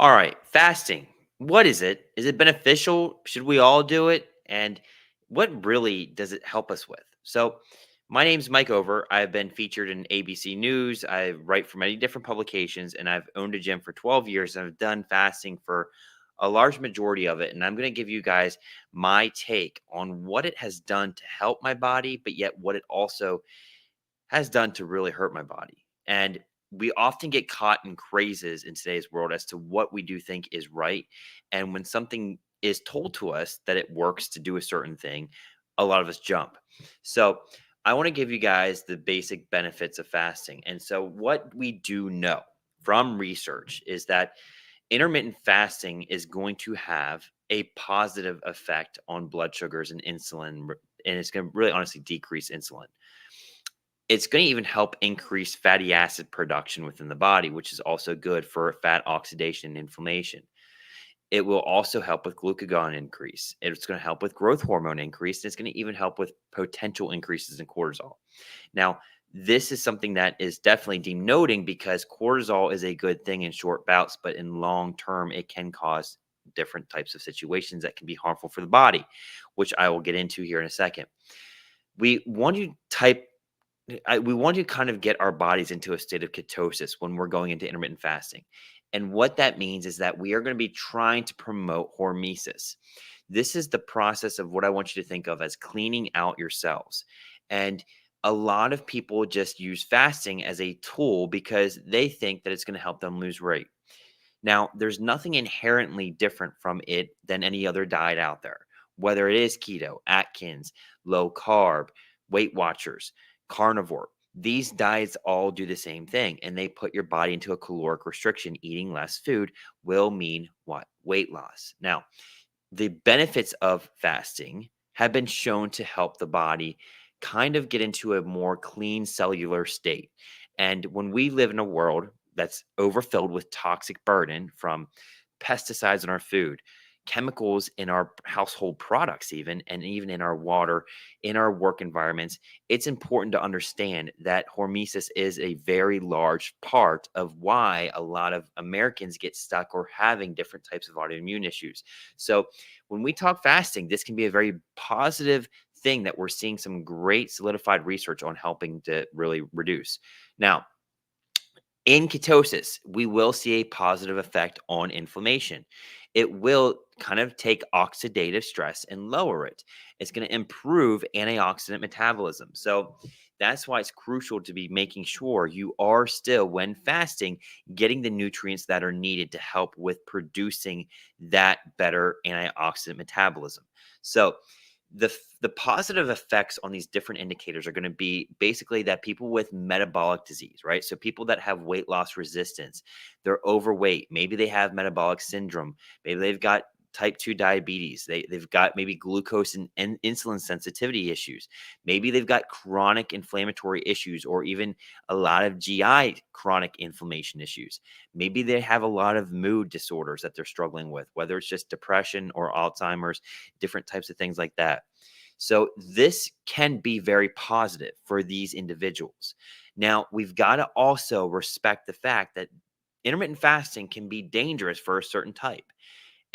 All right, fasting. What is it? Is it beneficial? Should we all do it? And what really does it help us with? So, my name's Mike Over. I've been featured in ABC News. I write for many different publications, and I've owned a gym for 12 years. And I've done fasting for a large majority of it. And I'm going to give you guys my take on what it has done to help my body, but yet what it also has done to really hurt my body. And we often get caught in crazes in today's world as to what we do think is right. And when something is told to us that it works to do a certain thing, a lot of us jump. So, I want to give you guys the basic benefits of fasting. And so, what we do know from research is that intermittent fasting is going to have a positive effect on blood sugars and insulin, and it's going to really honestly decrease insulin. It's going to even help increase fatty acid production within the body, which is also good for fat oxidation and inflammation. It will also help with glucagon increase. It's going to help with growth hormone increase. And it's going to even help with potential increases in cortisol. Now, this is something that is definitely denoting because cortisol is a good thing in short bouts, but in long term, it can cause different types of situations that can be harmful for the body, which I will get into here in a second. We want to type we want to kind of get our bodies into a state of ketosis when we're going into intermittent fasting. And what that means is that we are going to be trying to promote hormesis. This is the process of what I want you to think of as cleaning out your cells. And a lot of people just use fasting as a tool because they think that it's going to help them lose weight. Now, there's nothing inherently different from it than any other diet out there, whether it is keto, Atkins, low carb, Weight Watchers, carnivore. These diets all do the same thing, and they put your body into a caloric restriction. Eating less food will mean what? Weight loss. Now, the benefits of fasting have been shown to help the body kind of get into a more clean cellular state. And when we live in a world that's overfilled with toxic burden from pesticides in our food, chemicals in our household products, even, and even in our water, in our work environments, it's important to understand that hormesis is a very large part of why a lot of Americans get stuck or having different types of autoimmune issues. So, when we talk fasting, this can be a very positive thing that we're seeing some great solidified research on helping to really reduce. Now, in ketosis, we will see a positive effect on inflammation. It will kind of take oxidative stress and lower it. It's going to improve antioxidant metabolism. So that's why it's crucial to be making sure you are still, when fasting, getting the nutrients that are needed to help with producing that better antioxidant metabolism. So, the positive effects on these different indicators are going to be basically that people with metabolic disease, right? So people that have weight loss resistance, they're overweight, maybe they have metabolic syndrome, maybe they've got type 2 diabetes, they've got maybe glucose and insulin sensitivity issues, maybe they've got chronic inflammatory issues or even a lot of GI chronic inflammation issues. Maybe they have a lot of mood disorders that they're struggling with, whether it's just depression or Alzheimer's, different types of things like that. So this can be very positive for these individuals. Now, we've got to also respect the fact that intermittent fasting can be dangerous for a certain type.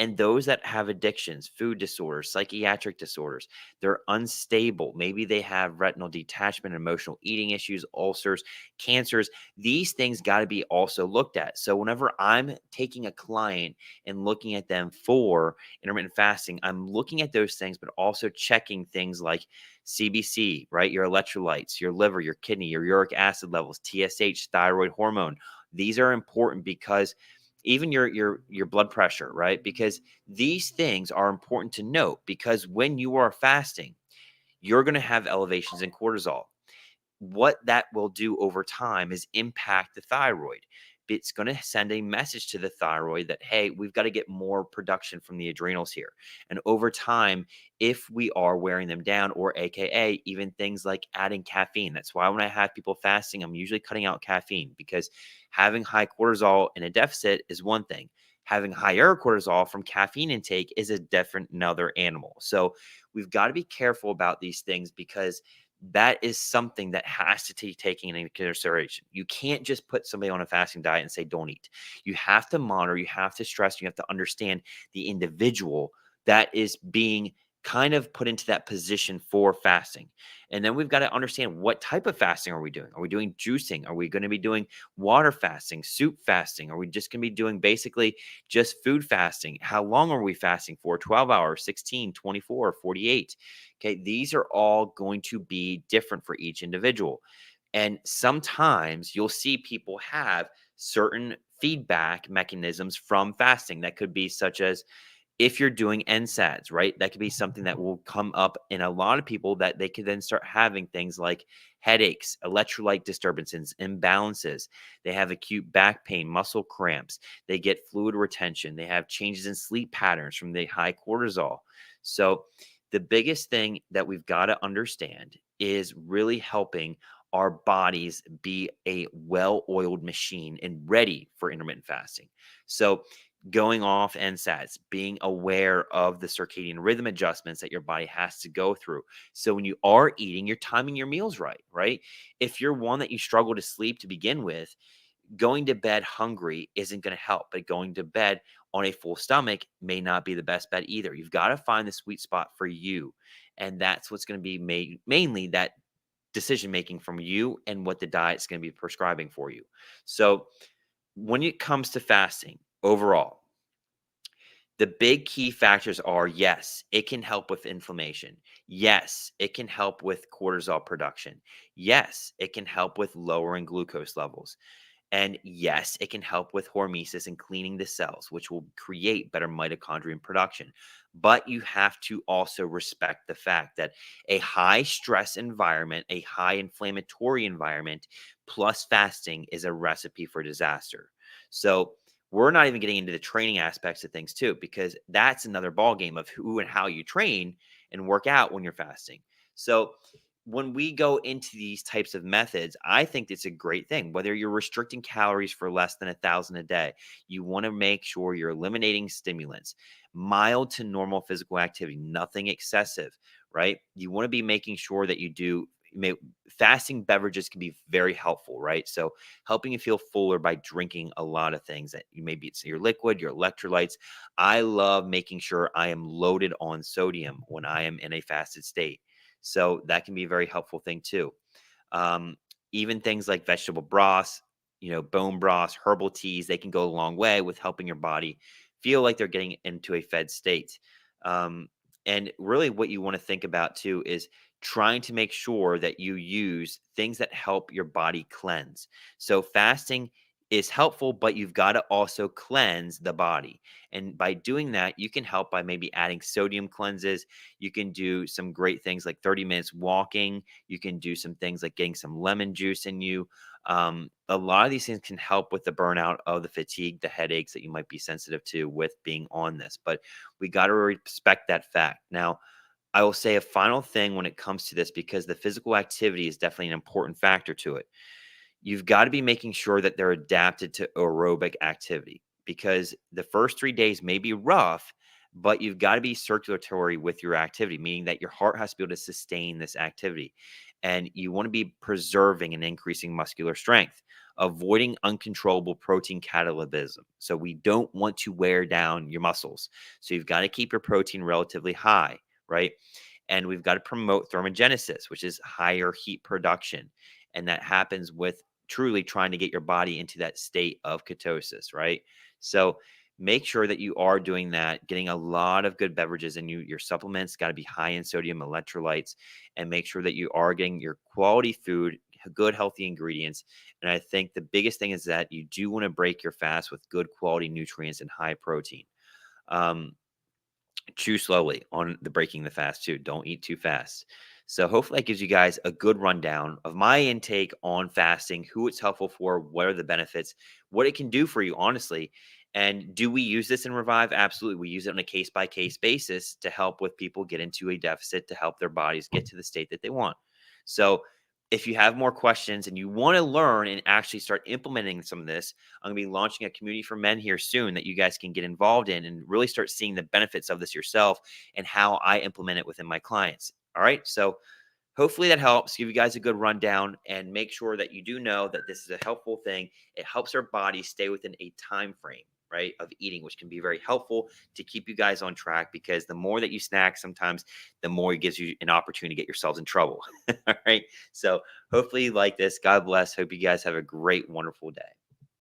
And those that have addictions, food disorders, psychiatric disorders, they're unstable. Maybe they have retinal detachment, emotional eating issues, ulcers, cancers. These things got to be also looked at. So, whenever I'm taking a client and looking at them for intermittent fasting, I'm looking at those things, but also checking things like CBC, right? Your electrolytes, your liver, your kidney, your uric acid levels, TSH, thyroid hormone. These are important because even your blood pressure, right? Because these things are important to note because when you are fasting, you're going to have elevations in cortisol. What that will do over time is impact the thyroid. It's going to send a message to the thyroid that, hey, we've got to get more production from the adrenals here. And over time, if we are wearing them down, or AKA even things like adding caffeine, that's why when I have people fasting, I'm usually cutting out caffeine because having high cortisol in a deficit is one thing. Having higher cortisol from caffeine intake is a different another animal. So we've got to be careful about these things because that is something that has to be taken into consideration. You can't just put somebody on a fasting diet and say, don't eat. You have to monitor, you have to stress, you have to understand the individual that is being kind of put into that position for fasting. And then we've got to understand, what type of fasting are we doing? Are we doing juicing? Are we going to be doing water fasting, soup fasting? Are we just going to be doing basically just food fasting? How long are we fasting for? 12 hours, 16, 24, 48? Okay, these are all going to be different for each individual. And sometimes you'll see people have certain feedback mechanisms from fasting that could be such as, if you're doing NSAIDs, right? That could be something that will come up in a lot of people, that they could then start having things like headaches, electrolyte disturbances, imbalances. They have acute back pain, muscle cramps. They get fluid retention. They have changes in sleep patterns from the high cortisol. So, the biggest thing that we've got to understand is really helping our bodies be a well oiled machine and ready for intermittent fasting. So, going off NSAIDs, being aware of the circadian rhythm adjustments that your body has to go through. So when you are eating, you're timing your meals right, right? If you're one that you struggle to sleep to begin with, going to bed hungry isn't going to help, but going to bed on a full stomach may not be the best bet either. You've got to find the sweet spot for you. And that's what's going to be made mainly that decision making from you and what the diet's going to be prescribing for you. So when it comes to fasting overall, the big key factors are, yes, it can help with inflammation. Yes, it can help with cortisol production. Yes, it can help with lowering glucose levels. And yes, it can help with hormesis and cleaning the cells, which will create better mitochondrial production. But you have to also respect the fact that a high stress environment, a high inflammatory environment, plus fasting is a recipe for disaster. So we're not even getting into the training aspects of things too, because that's another ballgame of who and how you train and work out when you're fasting. So when we go into these types of methods, I think it's a great thing. Whether you're restricting calories for less than 1,000 a day, you want to make sure you're eliminating stimulants, mild to normal physical activity, nothing excessive, right? You want to be making sure that you do. Fasting beverages can be very helpful, right? So helping you feel fuller by drinking a lot of things that you maybe it's your liquid, your electrolytes. I love making sure I am loaded on sodium when I am in a fasted state. So that can be a very helpful thing too. Um, Even things like vegetable broths, bone broths, herbal teas, they can go a long way with helping your body feel like they're getting into a fed state. Um, and really, what you want to think about too is trying to make sure that you use things that help your body cleanse. So, fasting is helpful, but you've got to also cleanse the body. And by doing that, you can help by maybe adding sodium cleanses. You can do some great things like 30 minutes walking. You can do some things like getting some lemon juice in you. A lot of these things can help with the burnout of the fatigue, the headaches that you might be sensitive to with being on this. But we got to respect that fact. Now, I will say a final thing when it comes to this, because the physical activity is definitely an important factor to it. You've got to be making sure that they're adapted to aerobic activity, because the first 3 days may be rough, but you've got to be circulatory with your activity, meaning that your heart has to be able to sustain this activity. And you want to be preserving and increasing muscular strength, avoiding uncontrollable protein catabolism. So we don't want to wear down your muscles. So you've got to keep your protein relatively high, right? And we've got to promote thermogenesis, which is higher heat production. And that happens with truly trying to get your body into that state of ketosis, right? So make sure that you are doing that, getting a lot of good beverages in you. Your supplements got to be high in sodium electrolytes, and make sure that you are getting your quality food, good healthy ingredients. And I think the biggest thing is that you do want to break your fast with good quality nutrients and high protein. Um, Chew slowly on the breaking the fast too. Don't eat too fast. So hopefully that gives you guys a good rundown of my intake on fasting, who it's helpful for, what are the benefits, what it can do for you, honestly. And do we use this in Revive? Absolutely. We use it on a case by case basis to help with people get into a deficit, to help their bodies get to the state that they want. So if you have more questions and you want to learn and actually start implementing some of this, I'm going to be launching a community for men here soon that you guys can get involved in and really start seeing the benefits of this yourself and how I implement it within my clients. All right. So hopefully that helps give you guys a good rundown, and make sure that you do know that this is a helpful thing. It helps our body stay within a time frame, right, of eating, which can be very helpful to keep you guys on track, because the more that you snack, sometimes the more it gives you an opportunity to get yourselves in trouble. All right. So hopefully you like this. God bless. Hope you guys have a great, wonderful day.